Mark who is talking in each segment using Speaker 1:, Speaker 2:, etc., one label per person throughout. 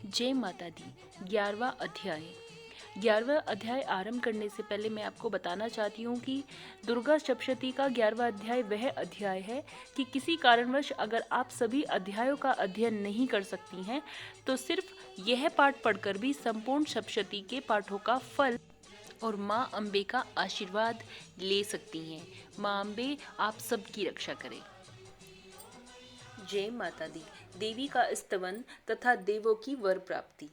Speaker 1: जय माता दी। 11वां अध्याय। 11वां अध्याय आरंभ करने से पहले मैं आपको बताना चाहती हूँ कि दुर्गा सप्तशती का 11वां अध्याय वह अध्याय है कि किसी कारणवश अगर आप सभी अध्यायों का अध्ययन नहीं कर सकती हैं तो सिर्फ यह पाठ पढ़कर भी संपूर्ण सप्तशती के पाठों का फल और माँ अम्बे का आशीर्वाद ले सकती हैं। माँ अम्बे आप सबकी रक्षा करें। जय माता दी। देवी का स्तवन तथा देवों की वर प्राप्ति।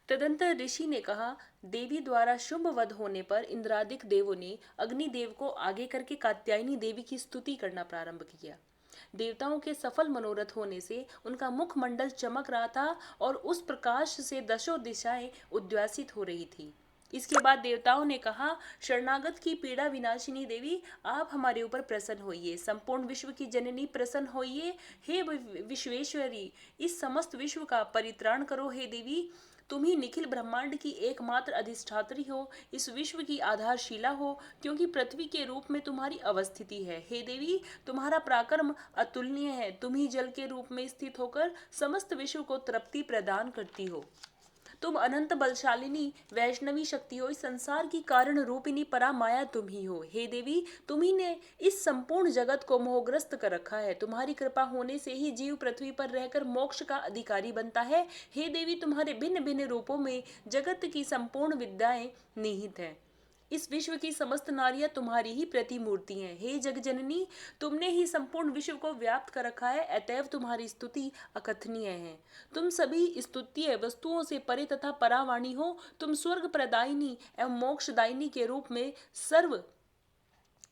Speaker 1: तदंतर ऋषि ने कहा, देवी द्वारा शुभ वध होने पर इंद्रादिक देवों ने अग्निदेव को आगे करके कात्यायनी देवी की स्तुति करना प्रारंभ किया। देवताओं के सफल मनोरथ होने से उनका मुखमंडल चमक रहा था और उस प्रकाश से दशों दिशाएं उद्वासित हो रही थी। इसके बाद देवताओं ने कहा, शरणागत की पीड़ा विनाशिनी देवी, आप हमारे ऊपर प्रसन्न होइए। संपूर्ण विश्व की जननी प्रसन्न होइए। हे विश्वेश्वरी, इस समस्त विश्व का परित्राण करो। हे देवी, तुम ही निखिल ब्रह्मांड की एकमात्र अधिष्ठात्री हो, इस विश्व की आधारशिला हो, क्योंकि पृथ्वी के रूप में तुम्हारी अवस्थिति है। हे देवी, तुम्हारा पराक्रम अतुलनीय है। तुम ही जल के रूप में स्थित होकर समस्त विश्व को तृप्ति प्रदान करती हो। तुम अनंत बलशालिनी वैष्णवी शक्ति हो। इस संसार की कारण रूपिणी परा माया तुम ही हो। हे देवी, तुम ही ने इस संपूर्ण जगत को मोहग्रस्त कर रखा है। तुम्हारी कृपा होने से ही जीव पृथ्वी पर रहकर मोक्ष का अधिकारी बनता है। हे देवी, तुम्हारे भिन्न भिन्न रूपों में जगत की संपूर्ण विद्याएं निहित हैं। इस विश्व की समस्त नारियां तुम्हारी ही प्रतिमूर्ति हैं। हे जगजननी, तुमने ही संपूर्ण विश्व को व्याप्त कर रखा है, अतएव तुम्हारी स्तुति अकथनीय है। तुम सभी स्तुत्य वस्तुओं से परे तथा परावाणी हो। तुम स्वर्ग प्रदायिनी एवं मोक्षदायिनी के रूप में सर्व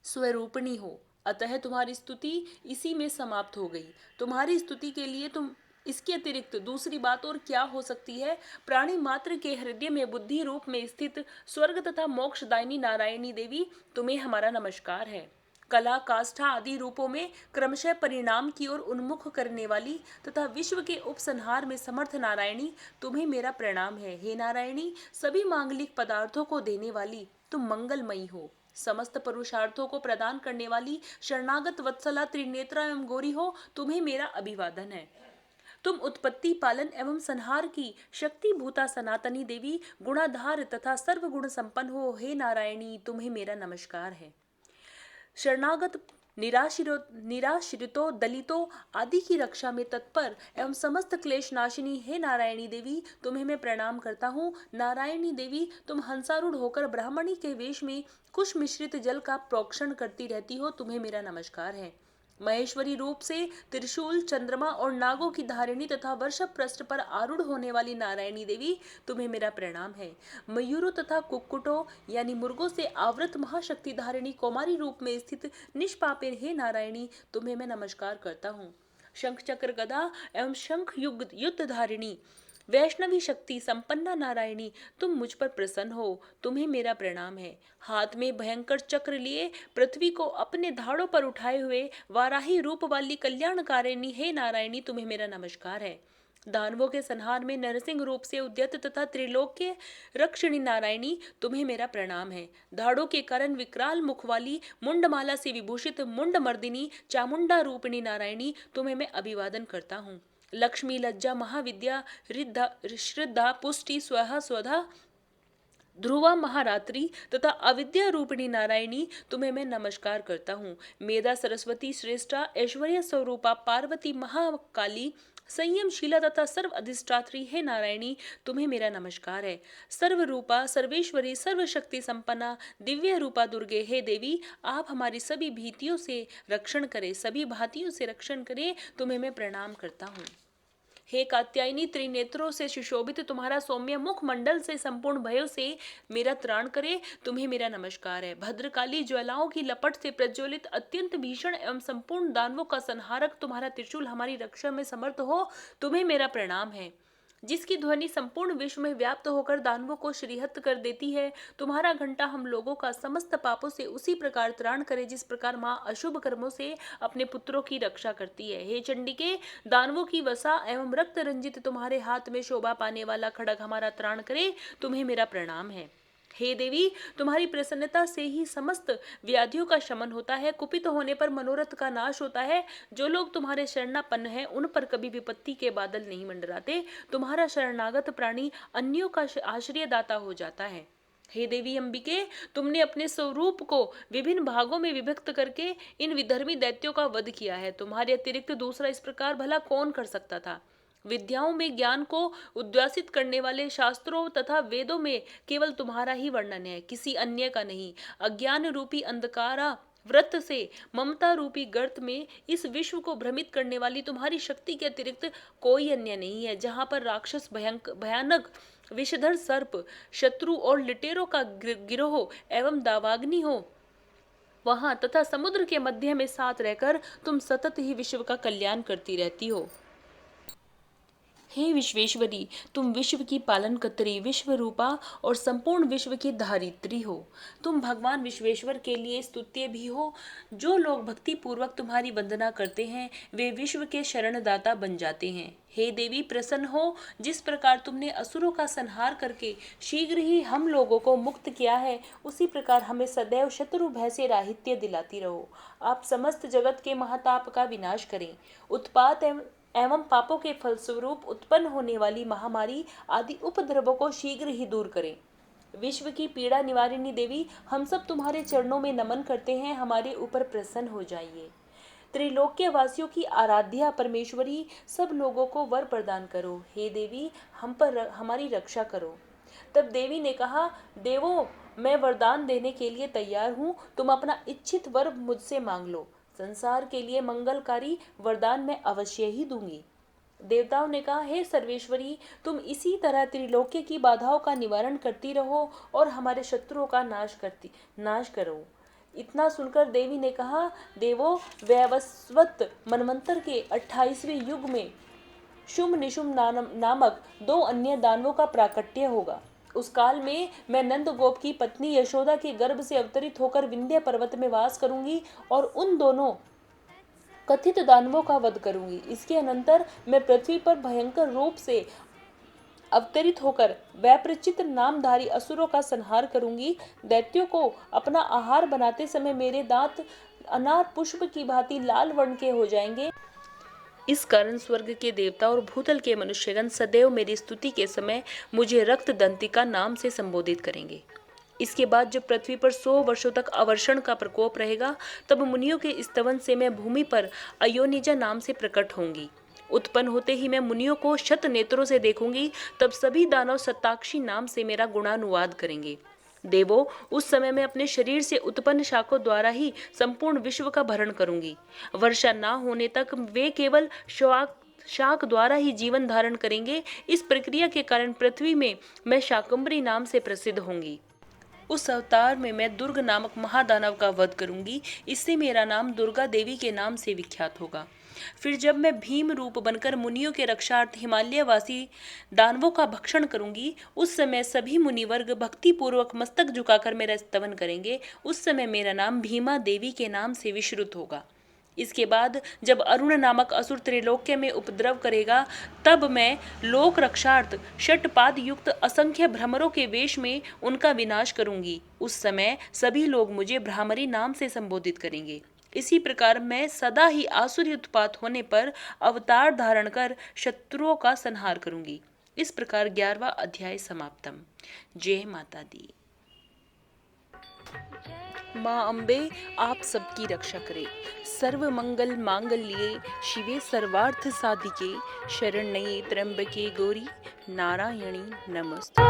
Speaker 1: स्वरूपिणी हो, अतः तुम्हारी स्तुति इसी में समाप्त हो गई। तुम्हारी स्तुति के लिए तुम इसके अतिरिक्त दूसरी बात और क्या हो सकती है। प्राणी मात्र के हृदय में बुद्धि रूप में स्थित स्वर्ग तथा मोक्षदायिनी नारायणी देवी, तुम्हें हमारा नमस्कार है। कला काष्ठा आदि रूपों में क्रमशः परिणाम की ओर उन्मुख करने वाली तथा विश्व के उपसंहार में समर्थ नारायणी, तुम्हें मेरा प्रणाम है। हे नारायणी, सभी मांगलिक पदार्थों को देने वाली तुम मंगलमयी हो। समस्त पुरुषार्थों को प्रदान करने वाली शरणागत वत्सला त्रिनेत्रा एवं गौरी हो, तुम्हें मेरा अभिवादन है। तुम उत्पत्ति पालन एवं संहार की शक्ति भूता सनातनी देवी, गुणाधार तथा सर्व गुण संपन्न हो। हे नारायणी, तुम्हें मेरा नमस्कार है। शरणागत निराश्रितों दलितों आदि की रक्षा में तत्पर एवं समस्त क्लेश नाशिनी, हे नारायणी देवी, तुम्हें मैं प्रणाम करता हूँ। नारायणी देवी, तुम हंसारूढ़ होकर ब्राह्मणी के वेश में कुश मिश्रित जल का प्रोक्षण करती रहती हो, तुम्हें मेरा नमस्कार है। महेश्वरी रूप से त्रिशूल, चंद्रमा और नागों की धारिणी तथा वर्षभ पृष्ठ पर आरूढ़ होने वाली नारायणी देवी, तुम्हें मेरा प्रणाम है। मयूरों तथा कुक्कुटों यानी मुर्गों से आवृत महाशक्ति धारिणी कौमारी रूप में स्थित निष्पापे, हे नारायणी, तुम्हें मैं नमस्कार करता हूँ। शंख चक्र गदा एवं शंख युद्ध धारिणी वैष्णवी शक्ति संपन्ना नारायणी, तुम मुझ पर प्रसन्न हो, तुम्हें मेरा प्रणाम है। हाथ में भयंकर चक्र लिए पृथ्वी को अपने धाड़ों पर उठाए हुए वाराही रूप वाली कल्याणकारिणी, हे नारायणी, तुम्हें मेरा नमस्कार है। दानवों के संहार में नरसिंह रूप से उद्यत तथा त्रिलोक्य रक्षिणी नारायणी, तुम्हें मेरा प्रणाम है। धाड़ों के कारण विकराल मुख वाली मुंडमाला से विभूषित मुंड मर्दिनी चामुंडा रूपिणी नारायणी, तुम्हें मैं अभिवादन करता हूँ। लक्ष्मी, लज्जा, महाविद्या, श्रद्धा, पुष्टि, स्वधा, ध्रुवा, महारात्रि तथा अविद्या रूपिणी नारायणी, तुम्हें मैं नमस्कार करता हूँ। मेधा, सरस्वती, श्रेष्ठा, ऐश्वर्य स्वरूपा, पार्वती, महाकाली, संयमशीला तथा सर्व अधिष्ठात्री, है नारायणी, तुम्हें मेरा नमस्कार है। सर्व रूपा, सर्वेश्वरी, सर्वशक्ति संपन्ना, दिव्य रूपा दुर्गे, हे देवी, आप हमारी सभी भीतियों से रक्षण करें, सभी भांतियों से रक्षण करें, तुम्हें मैं प्रणाम करता हूँ। हे कात्यायनी, त्रिनेत्रों से सुशोभित तुम्हारा सौम्य मुख मंडल से संपूर्ण भयों से मेरा त्राण करे, तुम्हें मेरा नमस्कार है। भद्रकाली, ज्वालाओं की लपट से प्रज्वलित अत्यंत भीषण एवं संपूर्ण दानवों का संहारक तुम्हारा त्रिशूल हमारी रक्षा में समर्थ हो, तुम्हें मेरा प्रणाम है। जिसकी ध्वनि संपूर्ण विश्व में व्याप्त होकर दानवों को श्रीहत कर देती है, तुम्हारा घंटा हम लोगों का समस्त पापों से उसी प्रकार त्राण करे जिस प्रकार माँ अशुभ कर्मों से अपने पुत्रों की रक्षा करती है। हे चंडिके, दानवों की वसा एवं रक्त रंजित तुम्हारे हाथ में शोभा पाने वाला खड़ग हमारा त्राण करे, तुम्हें मेरा प्रणाम है। हे देवी, तुम्हारी प्रसन्नता से ही समस्त व्याधियों का शमन होता है। कुपित होने पर मनोरथ का नाश होता है। जो लोग तुम्हारे शरणापन्न हैं, उन पर कभी विपत्ति के बादल नहीं मंडराते। तुम्हारा शरणागत प्राणी अन्यों का आश्रयदाता हो जाता है। हे देवी अंबिके, तुमने अपने स्वरूप को विभिन्न भागों में विभक्त करके इन विधर्मी दैत्यों का वध किया है। तुम्हारे अतिरिक्त दूसरा इस प्रकार भला कौन कर सकता था। विद्याओं में ज्ञान को उद्वासित करने वाले शास्त्रों तथा वेदों में केवल तुम्हारा ही वर्णन है, किसी अन्य का नहीं। अज्ञान रूपी अंधकारा व्रत से ममता रूपी गर्त में इस विश्व को भ्रमित करने वाली तुम्हारी शक्ति के अतिरिक्त कोई अन्य नहीं है। जहाँ पर राक्षस भयानक विषधर सर्प, शत्रु और लिटेरों का गिरोह एवं दावाग्नि हो, वहां तथा समुद्र के मध्य में साथ रहकर तुम सतत ही विश्व का कल्याण करती रहती हो। हे विश्वेश्वरी, तुम विश्व की पालनकर्त्री, विश्व रूपा और संपूर्ण विश्व की धारित्री हो। तुम भगवान विश्वेश्वर के लिए स्तुत्य भी हो। जो लोग भक्ति पूर्वक तुम्हारी वंदना करते हैं, वे विश्व के शरणदाता बन जाते हैं। हे देवी, प्रसन्न हो। जिस प्रकार तुमने असुरों का संहार करके शीघ्र ही हम लोगों को मुक्त किया है, उसी प्रकार हमें सदैव शत्रु भय से राहित्य दिलाती रहो। आप समस्त जगत के महाताप का विनाश करें। उत्पात एवं पापों के फलस्वरूप उत्पन्न होने वाली महामारी आदि उपद्रवों को शीघ्र ही दूर करें। विश्व की पीड़ा निवारिणी देवी, हम सब तुम्हारे चरणों में नमन करते हैं। हमारे ऊपर प्रसन्न हो जाइए। त्रिलोक्य वासियों की आराध्या परमेश्वरी, सब लोगों को वर प्रदान करो। हे देवी, हम पर हमारी रक्षा करो। तब देवी ने कहा, देवों, मैं वरदान देने के लिए तैयार हूँ। तुम अपना इच्छित वर मुझसे मांग लो। संसार के लिए मंगलकारी वरदान मैं अवश्य ही दूंगी। देवताओं ने कहा, हे सर्वेश्वरी, तुम इसी तरह त्रिलोक्य की बाधाओं का निवारण करती रहो और हमारे शत्रुओं का नाश करो। इतना सुनकर देवी ने कहा, देवो, वैवस्वत मनवंतर के 28वें युग में शुंभ निशुंभ नामक 2 अन्य दानवों का प्राकट्य होगा। उस काल में मैं नंद गोप की पत्नी यशोदा के गर्भ से अवतरित होकर विंध्य पर्वत में वास करूंगी और उन दोनों कथित दानवों का वध करूंगी। इसके अनंतर मैं पृथ्वी पर भयंकर रूप से अवतरित होकर वैप्रचित्र नामधारी असुरों का संहार करूंगी। दैत्यों को अपना आहार बनाते समय मेरे दांत अनार पुष्प की भांति लाल वर्ण के हो जाएंगे। इस कारण स्वर्ग के देवता और भूतल के मनुष्यगण सदैव मेरी स्तुति के समय मुझे रक्त दंतिका नाम से संबोधित करेंगे। इसके बाद जब पृथ्वी पर 100 वर्षों तक अवर्षण का प्रकोप रहेगा, तब मुनियों के स्तवन से मैं भूमि पर अयोनिजा नाम से प्रकट होंगी। उत्पन्न होते ही मैं मुनियों को शत नेत्रों से देखूंगी। तब सभी दानव सत्ताक्षी नाम से मेरा गुणानुवाद करेंगे। देवो, उस समय मैं अपने शरीर से उत्पन्न शाखों द्वारा ही संपूर्ण विश्व का भरण करूंगी। वर्षा न होने तक वे केवल शाक द्वारा ही जीवन धारण करेंगे। इस प्रक्रिया के कारण पृथ्वी में मैं शाकंभरी नाम से प्रसिद्ध होंगी। उस अवतार में मैं दुर्ग नामक महादानव का वध करूंगी। इससे मेरा नाम दुर्गा देवी के नाम से विख्यात होगा। फिर जब मैं भीम रूप बनकर मुनियों के रक्षार्थ हिमालयवासी दानवों का भक्षण करूंगी, उस समय सभी मुनिवर्ग भक्ति पूर्वक मस्तक झुकाकर मेरा स्तवन करेंगे। उस समय मेरा नाम भीमा देवी के नाम से विश्रुत होगा। इसके बाद जब अरुण नामक असुर त्रिलोक्य में उपद्रव करेगा, तब मैं लोक रक्षार्थ षटपाद युक्त असंख्य भ्रमरों के वेश में उनका विनाश करूंगी। उस समय सभी लोग मुझे भ्रामरी नाम से संबोधित करेंगे। इसी प्रकार मैं सदा ही आसुरी उत्पात होने पर अवतार धारण कर शत्रुओं का संहार करूंगी। इस प्रकार 11वां अध्याय समाप्तम। जय माता दी। माँ अम्बे आप सबकी रक्षा करे। सर्व मंगल मांगल्ये शिवे सर्वार्थ साधिके शरण्ये त्र्यंबके गौरी नारायणी नमस्ते।